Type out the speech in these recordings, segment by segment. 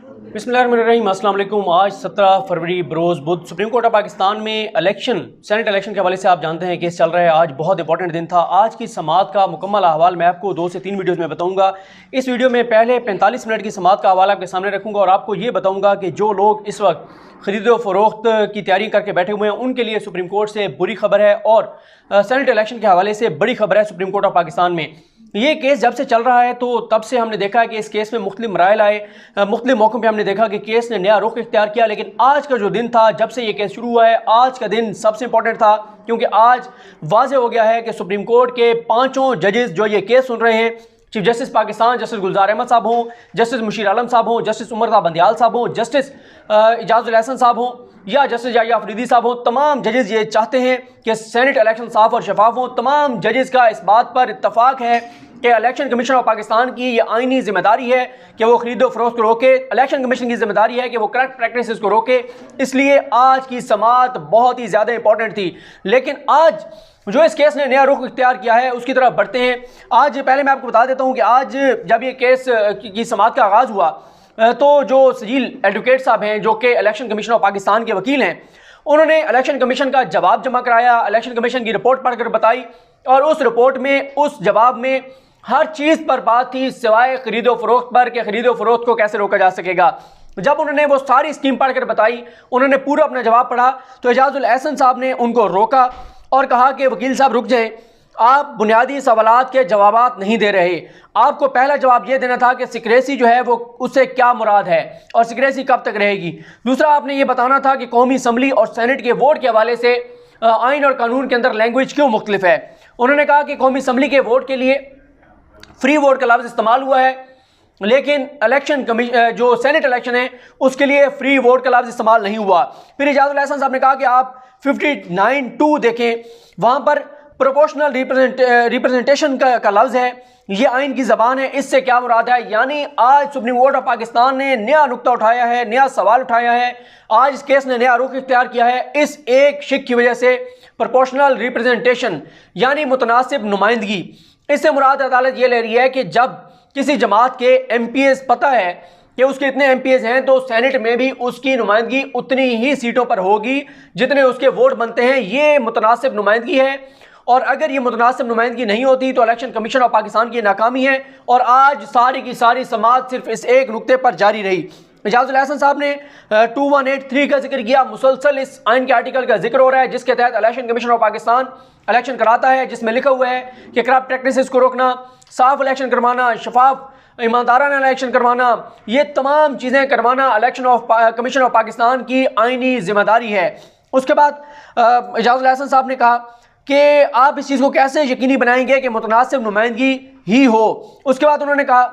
बिस्मिल्लाहिर्रहमानिर्रहीम। अस्सलाम वालेकुम। आज 17 फरवरी बरोज़ बुध सुप्रीम कोर्ट ऑफ पाकिस्तान में सेनेट इलेक्शन के हवाले से आप जानते हैं केस चल रहा है। आज बहुत इंपॉर्टेंट दिन था। आज की समाअत का मुकम्मल अहवाल मैं आपको 2 से 3 वीडियोज़ में बताऊंगा। इस वीडियो में पहले 45 मिनट की समाअत का हवाला आपके सामने रखूंगा और आपको ये बताऊंगा कि जो लोग इस वक्त ख़रीदो फ़रोख्त की तैयारी करके बैठे हुए हैं उनके लिए सुप्रीम कोर्ट से बुरी खबर है और सेनेट इलेक्शन के हवाले से बड़ी खबर है सुप्रीम कोर्ट ऑफ पाकिस्तान में। ये केस जब से चल रहा है तो तब से हमने देखा कि इस केस में मुख्तलिफ मराइल आए, मुख्तलिफ मौक़ों पे हमने देखा कि केस ने नया रुख इख्तियार किया। लेकिन आज का जो दिन था, जब से ये केस शुरू हुआ है, आज का दिन सबसे इंपॉर्टेंट था क्योंकि आज वाज़े हो गया है कि सुप्रीम कोर्ट के 5 जजेस जो ये केस सुन रहे हैं, चीफ जस्टिस पाकिस्तान जस्टिस गुलजार अहमद साहब हों, जस्टिस मुशीर आलम साहब हों, जस्टिस उमर ता बंदियाल साहब हों, जस्टिस इजाजुल हसन साहब हों या जस्टिस याहिया अफरीदी साहब हों, तमाम जजेस ये चाहते हैं कि सेनेट इलेक्शन साफ और शफाफ हों। तमाम जजेस का इस बात पर इत्तफाक है कि इलेक्शन कमीशन ऑफ पाकिस्तान की ये आईनी जिम्मेदारी है कि वो खरीदो फरोख्त को रोके। इलेक्शन कमीशन की जिम्मेदारी है कि वो करप्ट प्रैक्टिसेस को रोके। इसलिए आज की समाअत बहुत ही ज़्यादा इंपॉर्टेंट थी। लेकिन आज जो इस केस ने नया रुख इख्तियार किया है उसकी तरफ बढ़ते हैं। आज पहले मैं आपको बता देता हूँ कि आज जब ये केस की समाअत का आगाज़ हुआ तो जो सजील एडवोकेट साहब हैं जो कि इलेक्शन कमीशन ऑफ पाकिस्तान के वकील हैं, उन्होंने इलेक्शन कमीशन का जवाब जमा कराया, इलेक्शन कमीशन की रिपोर्ट पढ़कर बताई और उस रिपोर्ट में, उस जवाब में हर चीज़ पर बात थी सिवाय खरीदो फरोख्त पर कि खरीदो फरोख्त को कैसे रोका जा सकेगा। जब उन्होंने वो सारी स्कीम पढ़कर बताई, उन्होंने पूरा अपना जवाब पढ़ा तो इजाजुल हसन साहब ने उनको रोका और कहा कि वकील साहब रुक जाएं, आप बुनियादी सवालात के जवाबात नहीं दे रहे। आपको पहला जवाब यह देना था कि सिक्रेसी जो है वो उससे क्या मुराद है और सिक्रेसी कब तक रहेगी। दूसरा, आपने ये बताना था कि कौमी असम्बली और सेनेट के वोट के हवाले से आइन और कानून के अंदर लैंग्वेज क्यों मुख्तलिफ है। उन्होंने कहा कि कौमी असम्बली के वोट के लिए फ्री वोट का लफ्ज़ इस्तेमाल हुआ है, लेकिन इलेक्शन कमीशन जो सेनेट इलेक्शन है उसके लिए फ्री वोट का लफ्ज़ इस्तेमाल नहीं हुआ। फिर इजाजुल हसन साहब ने कहा कि आप 59(2) देखें, वहाँ पर प्रोपोर्शनल रिप्रेजेंटेशन का लफ्ज़ है, ये आइन की ज़बान है, इससे क्या मुराद है। यानी आज सुप्रीम कोर्ट ऑफ पाकिस्तान ने नया नुक्ता उठाया है, नया सवाल उठाया है। आज इस केस ने नया रुख इख्तियार किया है इस एक शिक की वजह से, प्रोपोर्शनल रिप्रेजेंटेशन यानी मुतनासिब नुमाइंदगी। इससे मुराद अदालत ये ले रही है कि जब किसी जमात के MPs पता है कि उसके इतने MPs हैं तो सेनेट में भी उसकी नुमाइंदगी उतनी ही सीटों पर होगी जितने उसके वोट बनते हैं। ये मुतनासिब नुमाइंदगी है और अगर ये मुतनासिब नुमाइंदगी नहीं होती तो इलेक्शन कमीशन ऑफ पाकिस्तान की नाकामी है। और आज सारी की सारी समाअत सिर्फ इस एक नुक्ते पर जारी रही। इजाजुल हसन साहब ने 2183 का जिक्र किया। मुसलसल इस आइन के आर्टिकल का जिक्र हो रहा है जिसके तहत election commission of Pakistan election कराता है, जिसमें लिखा हुआ है कि करप्ट प्रैक्टिसेस को रोकना, साफ इलेक्शन करवाना, शफाफ ईमानदाराना इलेक्शन करवाना, ये तमाम चीज़ें करवाना election of commission of Pakistan की आइनी जिम्मेदारी है। उसके बाद इजाजुल हसन साहब ने कहा कि आप इस चीज़ को कैसे यकीनी बनाएंगे कि मुतनासिब नुमाइंदगी ही हो। उसके बाद उन्होंने कहा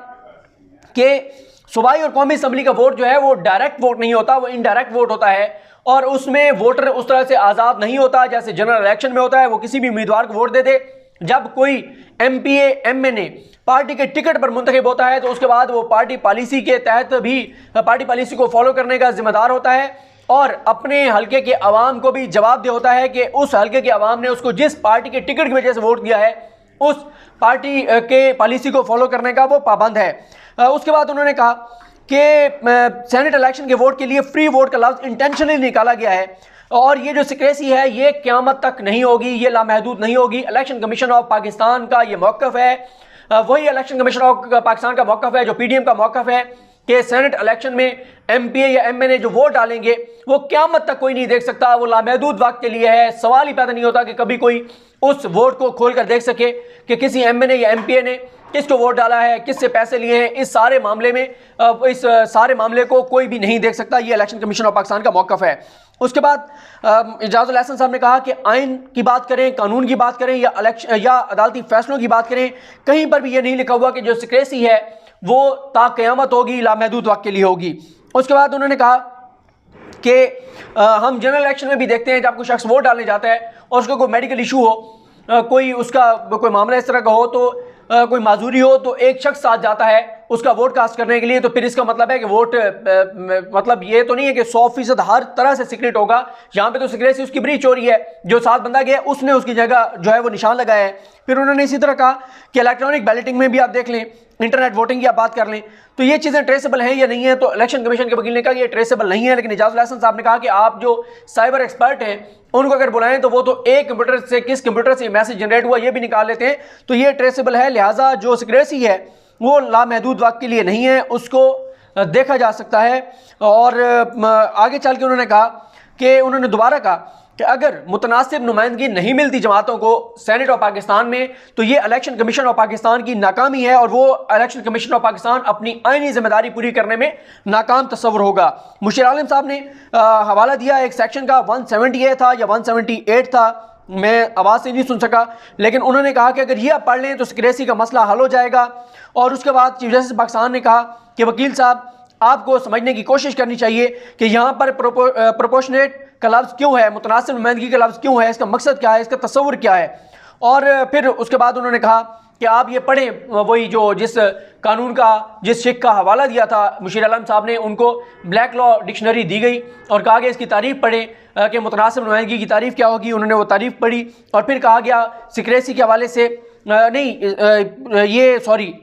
कि सूबाई और कौमी असम्बली का वोट जो है वो डायरेक्ट वोट नहीं होता, वो इनडायरेक्ट वोट होता है और उसमें वोटर उस तरह से आज़ाद नहीं होता जैसे जनरल इलेक्शन में होता है। वो किसी भी उम्मीदवार को वोट दे दे। जब कोई MPA MNA पार्टी के टिकट पर मुंतखब होता है तो उसके बाद वो पार्टी पॉलिसी के तहत भी पार्टी पॉलिसी को फॉलो करने का जिम्मेदार होता है और अपने हल्के के अवाम को भी जवाबदेह होता है कि उस हल्के के अवाम ने उसको जिस पार्टी के टिकट की वजह से वोट दिया है उस पार्टी के पॉलिसी को फॉलो करने का वो पाबंद है। उसके बाद उन्होंने कहा कि सेनेट इलेक्शन के वोट के लिए फ्री वोट का लफ्ज़ इंटेंशनली निकाला गया है और ये जो सिक्रेसी है ये क़यामत तक नहीं होगी, ये लामहदूद नहीं होगी। इलेक्शन कमीशन ऑफ पाकिस्तान का ये मौक़िफ़ है, वही इलेक्शन कमीशन ऑफ पाकिस्तान का मौक़िफ़ है जो PDM का मौक़िफ़ है कि सेनेट इलेक्शन में MPA या MNA जो वोट डालेंगे वो क़यामत तक कोई नहीं देख सकता, वो लामहदूद वक्त के लिए है। सवाल ही पैदा नहीं होता कि कभी कोई उस वोट को खोल कर देख सके कि किसी MNA या MPA ने किसको वोट डाला है, किससे पैसे लिए हैं। इस सारे मामले में इस सारे मामले को कोई भी नहीं देख सकता। ये इलेक्शन कमीशन ऑफ पाकिस्तान का मौक़िफ़ है। उसके बाद इजाजुल हसन साहब ने कहा कि आइन की बात करें, कानून की बात करें या अदालती फैसलों की बात करें, कहीं पर भी ये नहीं लिखा हुआ कि जो सिक्रेसी है वो ता क़यामत होगी, लामहदूद वक्त के लिए होगी। उसके बाद उन्होंने कहा कि हम जनरल इलेक्शन में भी देखते हैं जब कोई शख्स वोट डालने जाता है और उसको कोई मेडिकल इशू हो, कोई उसका कोई मामला इस तरह का हो, तो कोई माजूरी हो तो एक शख्स साथ जाता है उसका वोट कास्ट करने के लिए, तो फिर इसका मतलब है कि वोट मतलब ये तो नहीं है कि 100% हर तरह से सीक्रेट होगा। यहाँ पे तो सीक्रेसी उसकी ब्रीच हो रही है। जो 7 बंदा गया उसने उसकी जगह जो है वो निशान लगाया है। फिर उन्होंने इसी तरह कहा कि इलेक्ट्रॉनिक बैलेटिंग में भी आप देख लें, इंटरनेट वोटिंग की आप बात कर लें, तो ये चीज़ें ट्रेसेबल हैं या नहीं है। तो इलेक्शन कमीशन के वकील ने कहा कि ये ट्रेसेबल नहीं है, लेकिन इजाजुल हसन साहब ने कहा कि आप जो साइबर एक्सपर्ट हैं उनको अगर बुलाएं तो वो तो एक कंप्यूटर से किस कंप्यूटर से मैसेज जनरेट हुआ ये भी निकाल लेते हैं, तो ये ट्रेसेबल है। लिहाजा जो सिक्रेसी है वो लामहदूद वक्त के लिए नहीं है, उसको देखा जा सकता है। और आगे चल के उन्होंने कहा कि उन्होंने दोबारा कहा कि अगर मुतनासिब नुमाइंदगी नहीं मिलती जमातों को सेनेट ऑफ पाकिस्तान में, तो ये इलेक्शन कमीशन ऑफ पाकिस्तान की नाकामी है और वो इलेक्शन कमीशन ऑफ पाकिस्तान अपनी आईनी जिम्मेदारी पूरी करने में नाकाम तस्वर होगा। मुशीर आलम साहब ने हवाला दिया एक सेक्शन का 178 था या 178 था, मैं आवाज़ से नहीं सुन सका, लेकिन उन्होंने कहा कि अगर ये आप पढ़ लें तो सिक्रेसी का मसला हल हो जाएगा। और उसके बाद चीफ जस्टिस पाकिस्तान ने कहा कि वकील साहब आपको समझने की कोशिश करनी चाहिए कि यहाँ पर प्रोपोर्शनेट का लफ्ज़ क्यों है, मुतनासिब नुमाइंदगी का लफ्ज़ क्यों है, इसका मकसद क्या है, इसका तस्वुर क्या है। और फिर उसके बाद उन्होंने कहा कि आप ये पढ़ें वही जो जिस कानून का जिस शेख का हवाला दिया था मुशीर आलम साहब ने, उनको ब्लैक लॉ डिक्शनरी दी गई और कहा गया इसकी तारीफ़ पढ़ें कि मुतनासिब नुमाइंदगी की तारीफ़ क्या होगी। उन्होंने वो तारीफ़ पढ़ी और फिर कहा गया सिक्रेसी के हवाले से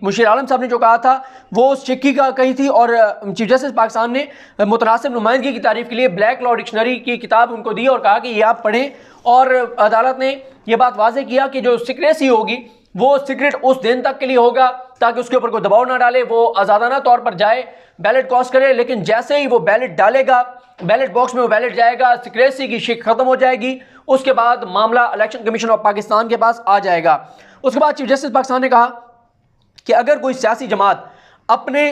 मुशीर आलम साहब ने जो कहा था वो शिक्की का कही थी और चीफ जस्टिस पाकिस्तान ने मुतनासिब नुमाइंदगी की तारीफ़ के लिए ब्लैक लॉ डिक्शनरी की किताब उनको दी और कहा कि ये आप पढ़ें। और अदालत ने यह बात वाज़ेह किया कि जो सिक्रेसी होगी वो सीक्रेट उस दिन तक के लिए होगा ताकि उसके ऊपर कोई दबाव ना डाले, वो आज़ादाना तौर पर जाए बैलेट कास्ट करे, लेकिन जैसे ही वो बैलेट डालेगा बैलेट बॉक्स में वो बैलेट जाएगा, सिक्रेसी की शिक खत्म हो जाएगी, उसके बाद मामला इलेक्शन कमीशन ऑफ पाकिस्तान के पास आ जाएगा। उसके बाद चीफ जस्टिस पाकिस्तान ने कहा कि अगर कोई सियासी जमात अपने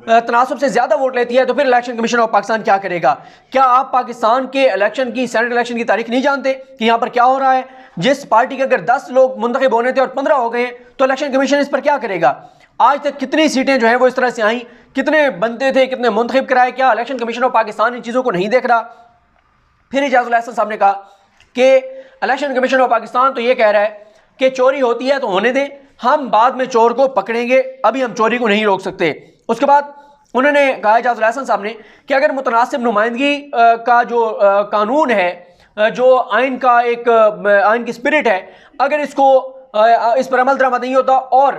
तनासब से ज़्यादा वोट लेती है तो फिर इलेक्शन कमीशन ऑफ पाकिस्तान क्या करेगा। क्या आप पाकिस्तान के इलेक्शन की सेनेट इलेक्शन की तारीख नहीं जानते कि यहाँ पर क्या हो रहा है। जिस पार्टी के अगर 10 लोग मुंतखब होने थे और 15 हो गए तो इलेक्शन कमीशन इस पर क्या करेगा। आज तक कितनी सीटें जो हैं वो इस तरह से आई, कितने बनते थे, कितने मुंतखब कराए, क्या इलेक्शन कमीशन ऑफ पाकिस्तान इन चीज़ों को नहीं देख रहा। फिर इजाजुल हसन साहब ने कहा कि इलेक्शन कमीशन ऑफ पाकिस्तान तो ये कह रहा है कि चोरी होती है तो होने दें, हम बाद में चोर को पकड़ेंगे, अभी हम चोरी को नहीं रोक सकते। उसके बाद उन्होंने कहा इजाजुल हसन साहब ने कि अगर मुतनासिब नुमाइंदगी का जो कानून है, जो आइन का एक आइन की स्पिरिट है, अगर इसको इस पर अमल दरामद नहीं होता और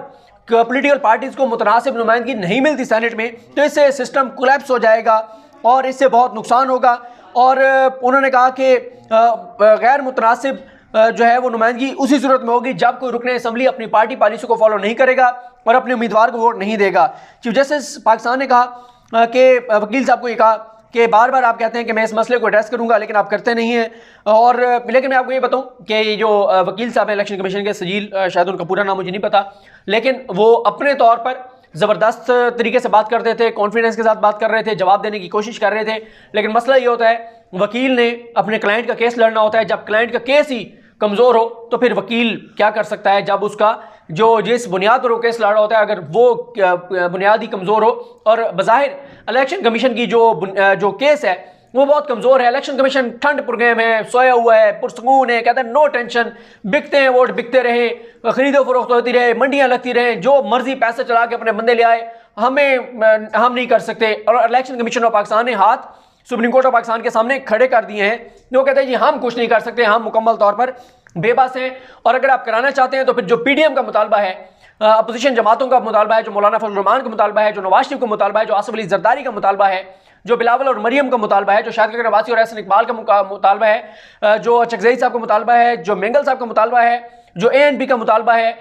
पॉलिटिकल पार्टीज को मुतनासिब नुमाइंदगी नहीं मिलती सेनेट में, तो इससे सिस्टम कोलैप्स हो जाएगा और इससे बहुत नुकसान होगा। और उन्होंने कहा कि गैर मुतनासिब जो है वो नुमाइंदगी उसी सूरत में होगी जब कोई रुकने असम्बली अपनी पार्टी पॉलिसी को फॉलो नहीं करेगा और अपने उम्मीदवार को वोट नहीं देगा। चीफ जस्टिस पाकिस्तान ने कहा कि वकील साहब को ये कहा कि बार बार आप कहते हैं कि मैं इस मसले को एड्रेस करूंगा लेकिन आप करते नहीं हैं। और लेकिन मैं आपको ये बताऊं कि ये जो वकील साहब हैं इलेक्शन कमीशन के सजील, शायद उनका पूरा नाम मुझे नहीं पता, लेकिन वो अपने तौर पर ज़बरदस्त तरीके से बात करते थे, कॉन्फिडेंस के साथ बात कर रहे थे, जवाब देने की कोशिश कर रहे थे। लेकिन मसला ये होता है वकील ने अपने क्लाइंट का केस लड़ना होता है, जब क्लाइंट का केस ही कमज़ोर हो तो फिर वकील क्या कर सकता है। जब उसका जो जिस बुनियाद पर वो केस लड़ रहा होता है अगर वो बुनियाद ही कमज़ोर हो, और बज़ाहिर इलेक्शन कमीशन की जो केस है वो बहुत कमज़ोर है। इलेक्शन कमीशन ठंड पुरगेम है, सोया हुआ है, पुरसकून है, कहते हैं नो टेंशन, बिकते हैं वोट, बिकते रहे, खरीदो फरोख्त होती रहे, मंडियाँ लगती रहें, जो मर्जी पैसे चला के अपने बंदे ले आए, हम नहीं कर सकते। और इलेक्शन कमीशन ऑफ पाकिस्तान ने हाथ सुप्रीम कोर्ट ऑफ पाकिस्तान के सामने खड़े कर दिए हैं, जो कहते हैं जी हम कुछ नहीं कर सकते, हम मुकम्मल तौर पर बेबस हैं। और अगर आप कराना चाहते हैं तो फिर जो पीडीएम का मुतालबा है, अपोजिशन जमातों का मुतालबा है, जो मौलाना फजल रहमान का मुतालबा है, जो नवाज शरीफ का मुतालबा है, जो आसिफ अली जरदारी का मुतालबा है, जो बिलावल और मरियम का मुतालबा है, जो शाहिद खलील अब्बासी और एहसन इकबाल का मुतालबा है, जो चकजई साहब का मुतालबा है, जो मेंगल साहब का मुतालबा है, जो एएनपी का मुतालबा है,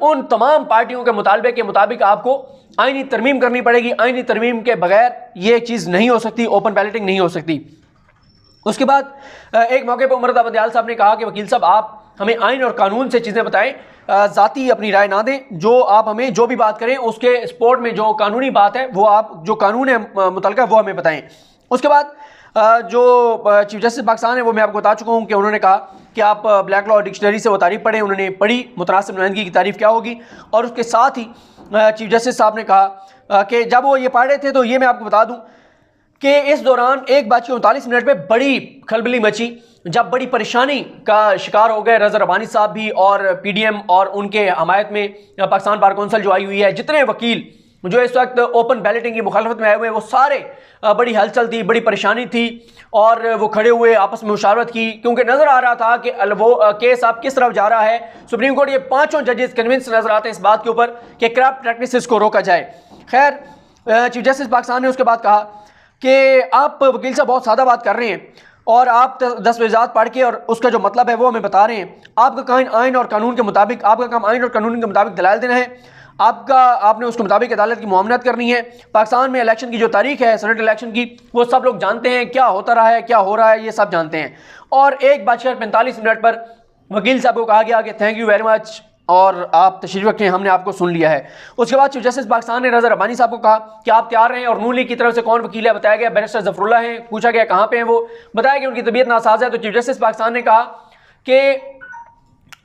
उन तमाम पार्टियों के मुतालबे के मुताबिक आपको आईनी तरमीम करनी पड़ेगी। आईनी तरमीम के बगैर ये चीज़ नहीं हो सकती, ओपन बैलेटिंग नहीं हो सकती। उसके बाद एक मौके पर उमर बंदियाल साहब ने कहा कि वकील साहब आप हमें आइन और कानून से चीज़ें बताएं, ज़ाती अपनी राय ना दें, जो आप हमें जो भी बात करें उसके सपोर्ट में जो कानूनी बात है वो आप जो कानून है मुतल्लिक़ वो हमें बताएं। उसके बाद जो चीफ जस्टिस पाकिस्तान है वो मैं आपको बता चुका हूँ कि उन्होंने कहा कि आप ब्लैक लॉ डिक्शनरी से वो तारीफ़ पढ़ें। उन्होंने पढ़ी मुतनासिब नुमाइंदगी की तारीफ़ क्या होगी, और उसके साथ ही चीफ जस्टिस साहब ने कहा कि जब वो ये पढ़ रहे थे तो ये मैं आपको बता दूँ कि इस दौरान 1:39 पे बड़ी खलबली मची, जब बड़ी परेशानी का शिकार हो गए रज़ा रब्बानी साहब भी और पीडीएम और उनके हमायत में पाकिस्तान बार कौंसिल जो आई हुई है, जितने वकील जो इस वक्त ओपन बैलेटिंग की मुखालफत में आए हुए हैं, वो सारे बड़ी हलचल थी, बड़ी परेशानी थी और वो खड़े हुए आपस में मुशावरत की, क्योंकि नजर आ रहा था कि वो केस अब किस तरफ जा रहा है। सुप्रीम कोर्ट ये पांचों जजेस कन्विंस नजर आते हैं इस बात के ऊपर कि करप्ट प्रैक्टिसेस को रोका जाए। खैर, चीफ जस्टिस पाकिस्तान ने उसके बाद कहा कि आप वकील साहब बहुत सादा बात कर रहे हैं और आप दस्तावेजात पढ़ के और उसका जो मतलब है वो हमें बता रहे हैं। आपका काम आइन और कानून के मुताबिक दलाल देना है, आपने उसके मुताबिक अदालत की मुआमलत करनी है। पाकिस्तान में इलेक्शन की जो तारीख है, सेनेट इलेक्शन की, वो सब लोग जानते हैं, क्या होता रहा है, क्या हो रहा है, ये सब जानते हैं। और 1:45 पर वकील साहब को कहा गया कि थैंक यू वेरी मच और आप तशरीफ रखें, हमने आपको सुन लिया है। उसके बाद चीफ जस्टिस पाकिस्तान ने रज़ा रब्बानी साहब को कहा कि आप तैयार हैं, और नून लीग की तरफ से कौन वकील है बताया गया, बैरिस्टर जफरुल्लाह हैं। पूछा गया कहाँ पे हैं वो, बताया गया उनकी तबीयत नासाज है। तो चीफ जस्टिस पाकिस्तान ने कहा कि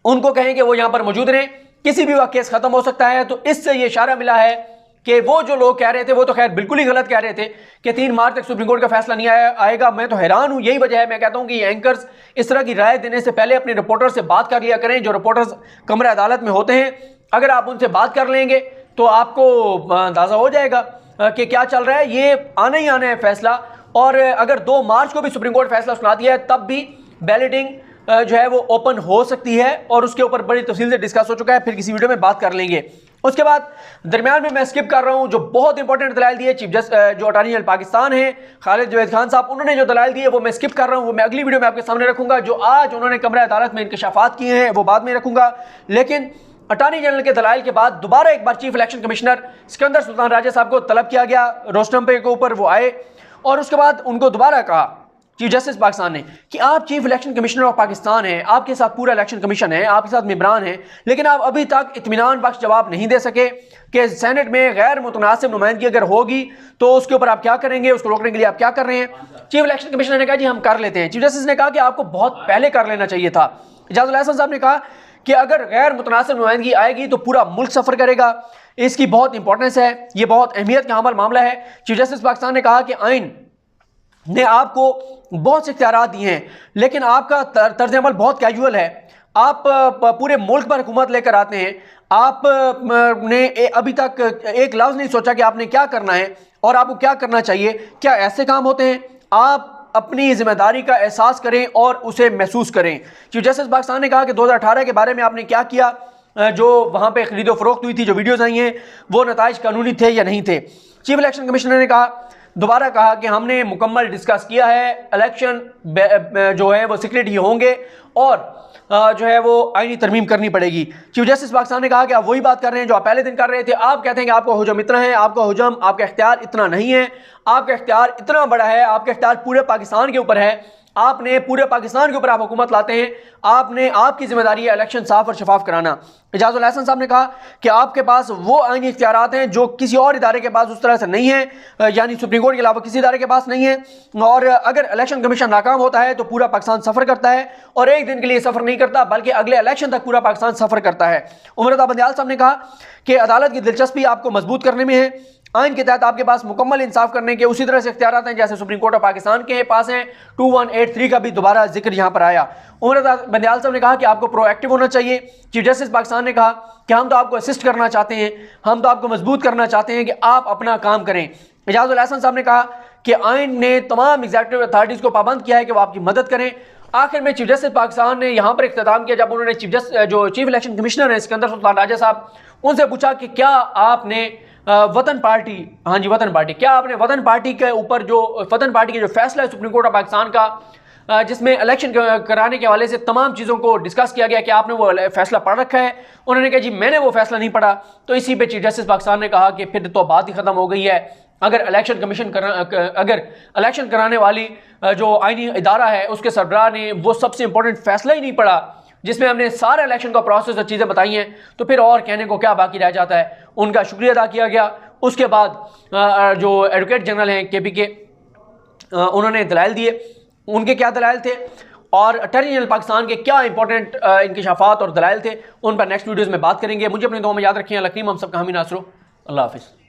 उनको कहें कि वो यहाँ पर मौजूद रहें, किसी भी वक्त केस खत्म हो सकता है। तो इससे ये इशारा मिला है कि वो जो लोग कह रहे थे वो तो खैर बिल्कुल ही गलत कह रहे थे कि 3 मार्च तक सुप्रीम कोर्ट का फैसला नहीं आएगा। मैं तो हैरान हूं, यही वजह है मैं कहता हूं कि एंकर्स इस तरह की राय देने से पहले अपने रिपोर्टर से बात कर लिया करें। जो रिपोर्टर्स कमरे अदालत में होते हैं, अगर आप उनसे बात कर लेंगे तो आपको अंदाजा हो जाएगा कि क्या चल रहा है। ये आना ही आना है फैसला, और अगर 2 मार्च को भी सुप्रीम कोर्ट फैसला सुना दिया है तब भी बैलेटिंग जो है वो ओपन हो सकती है, और उसके ऊपर बड़ी तफसील से डिस्कस हो चुका है, फिर किसी वीडियो में बात कर लेंगे। उसके बाद दरमियान में मैं स्किप कर रहा हूं जो बहुत इंपॉर्टेंट दलाइल दिए चीफ जस्टिस जो अटॉर्नी जनरल पाकिस्तान है खालिद जावेद खान साहब, उन्होंने जो दलाइल दिए वो मैं स्किप कर रहा हूं, वो मैं अगली वीडियो में आपके सामने रखूंगा। जो आज उन्होंने कमरा अदालत में इंकशाफात किए हैं वो बाद में रखूंगा। लेकिन अटॉर्नी जनरल के दलाइल के बाद दोबारा एक बार chief election commissioner Sikandar Sultan Raja साहब को तलब किया गया, रोस्टम पे के ऊपर वो आए, और उसके बाद उनको दोबारा कहा चीफ जस्टिस पाकिस्तान ने कि आप chief election commissioner of Pakistan हैं, आपके साथ पूरा इलेक्शन कमीशन है, आपके साथ मेंबरान हैं, लेकिन आप अभी तक इत्मीनान बख्श जवाब नहीं दे सके कि सेनेट में गैर मुतनासिब नुमाइंदगी अगर होगी तो उसके ऊपर आप क्या करेंगे, उसको रोकने के लिए आप क्या कर रहे हैं। चीफ इलेक्शन कमिश्नर ने कहा जी हम कर लेते हैं। चीफ जस्टिस ने कहा कि आपको बहुत पहले कर लेना चाहिए था। इजाजुल हसन साहब ने कहा कि अगर गैर मुतनासिब नुमाइंदगी आएगी तो पूरा मुल्क सफर करेगा, इसकी बहुत इंपॉर्टेंस है, ये बहुत अहमियत का हमल मामला है। चीफ जस्टिस पाकिस्तान ने कहा कि आइन ने आपको बहुत से इख्तियारात दिए हैं, लेकिन आपका तर्ज अमल बहुत कैजुअल है। आप पूरे मुल्क पर हुकूमत लेकर आते हैं, आपने अभी तक एक लफ्ज़ नहीं सोचा कि आपने क्या करना है और आपको क्या करना चाहिए। क्या ऐसे काम होते हैं? आप अपनी जिम्मेदारी का एहसास करें और उसे महसूस करें। चीफ जस्टिस पाकिस्तान ने कहा कि 2018 के बारे में आपने क्या किया, जो वहाँ पे खरीदो फरोख्त हुई थी, जो वीडियोज़ आई हैं, वो नताइज कानूनी थे या नहीं थे। चीफ इलेक्शन कमिश्नर ने दोबारा कहा कि हमने मुकम्मल डिस्कस किया है, इलेक्शन जो है वो सीक्रेट ही होंगे और जो है वो आईनी तरमीम करनी पड़ेगी। चीफ जस्टिस पाकिस्तान ने कहा कि आप वही बात कर रहे हैं जो आप पहले दिन कर रहे थे। आप कहते हैं कि आपका हुजम इतना है, आपका हुजम, आपका इख्तियार इतना नहीं है, आपका इख्तियार इतना बड़ा है, आपका इख्तियार पूरे पाकिस्तान के ऊपर है, आपने पूरे पाकिस्तान के ऊपर आप हुकूमत लाते हैं, आपकी जिम्मेदारी है इलेक्शन साफ और शफाफ कराना। इजाजुल हसन साहब ने कहा कि आपके पास वो आईनी इख्तियारात हैं जो किसी और इदारे के पास उस तरह से नहीं है, यानी सुप्रीम कोर्ट के अलावा किसी इदारे के पास नहीं है, और अगर इलेक्शन कमीशन नाकाम होता है तो पूरा पाकिस्तान सफ़र करता है, और एक दिन के लिए सफ़र नहीं करता बल्कि अगले इलेक्शन तक पूरा पाकिस्तान सफ़र करता है। उमर बंदियाल साहब ने कहा कि अदालत की दिलचस्पी आपको मजबूत करने में है, आइन के तहत आपके पास मुकम्मल इंसाफ करने के उसी तरह से इख्तियारात हैं जैसे सुप्रीम कोर्ट ऑफ पाकिस्तान के पास हैं। 2183 का भी दोबारा जिक्र यहाँ पर आया। उमर बंदियाल साहब ने कहा कि आपको प्रोएक्टिव होना चाहिए। चीफ जस्टिस पाकिस्तान ने कहा कि हम तो आपको असिस्ट करना चाहते हैं, हम तो आपको मजबूत करना चाहते हैं कि आप अपना काम करें। इजाजुल हसन साहब ने कहा कि आइन ने तमाम एग्जीक्यूटिव अथॉरिटीज़ को पाबंद किया है कि वो आपकी मदद करें। आखिर में चीफ जस्टिस पाकिस्तान ने यहाँ पर इख्तिताम किया जब उन्होंने चीफ इलेक्शन कमिश्नर हैं सिकंदर सुल्तान राजा साहब, उनसे पूछा कि क्या आपने वतन पार्टी, हाँ जी वतन पार्टी, क्या आपने वतन पार्टी के ऊपर जो वतन पार्टी के जो फैसला है सुप्रीम कोर्ट ऑफ पाकिस्तान का जिसमें इलेक्शन कराने के हवाले से तमाम चीज़ों को डिस्कस किया गया, कि आपने वो फैसला पढ़ रखा है? उन्होंने कहा जी मैंने वो फैसला नहीं पढ़ा। तो इसी पे चीफ जस्टिस पाकिस्तान ने कहा कि फिर तो बात ही ख़त्म हो गई है। अगर इलेक्शन कराने वाली जो आईनी इदारा है उसके सरबराह ने वो सबसे इंपॉर्टेंट फैसला ही नहीं पढ़ा जिसमें हमने सारे इलेक्शन का प्रोसेस और चीज़ें बताई हैं, तो फिर और कहने को क्या बाकी रह जाता है। उनका शुक्रिया अदा किया गया। उसके बाद जो एडवोकेट जनरल हैं KPK, उन्होंने दलाइल दिए। उनके क्या दलाइल थे और अटॉर्नी जनरल पाकिस्तान के क्या इंपॉर्टेंट इंकशाफात और दलाइल थे, उन पर नेक्स्ट वीडियोज़ में बात करेंगे। मुझे अपने दुआ में याद रखिए। अल्लाह करीम हम सबका हामी नासरो। अल्लाह हाफिज़।